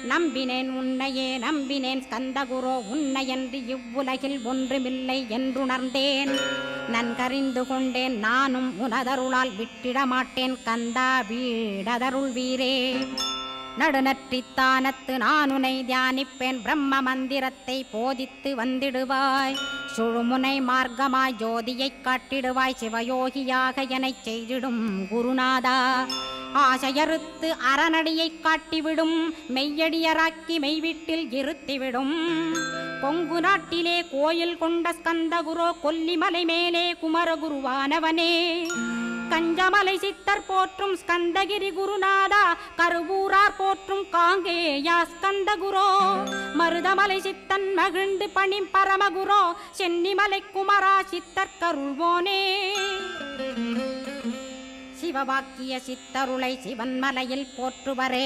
நம்பினேன் உன்னையே நம்பினேன் ஸ்கந்தகுரோ, உன்னையன்றி இவ்வுலகில் ஒன்றுமில்லை என்றுணர்ந்தேன். நன்கறிந்து கொண்டேன் நானும் உனதருளால் விட்டிட மாட்டேன் கந்தா வீடதருள் வீரே. நடுநற்றித்தானத்து நானுனை தியானிப்பேன், பிரம்ம மந்திரத்தை போதித்து வந்திடுவாய். சுழுமுனை மார்க்கமாய் ஜோதியைக் காட்டிடுவாய், சிவயோகியாக எனச் செய்திடும் குருநாதா. ஆசையறுத்து அறநடியைக் காட்டிவிடும், மெய்யடியராக்கி மெய்வீட்டில் இருத்திவிடும். கொங்கு நாட்டிலே கோயில் கொண்ட ஸ்கந்தகுரோ, கொல்லிமலை மேலே குமரகுருவானவனே. கஞ்சமலை சித்தர் போற்றும் ஸ்கந்தகிரி குருநாதா, கருவூரார் போற்றும் காங்கேயா ஸ்கந்தகுரோ. மருதமலை சித்தன் மகிழ்ந்து பணிம் பரமகுரோ, சென்னிமலை குமரா சித்தர் கருள்வோனே. சிவவாக்கிய சித்தருளை சிவன்மலையில் போற்றுவரே.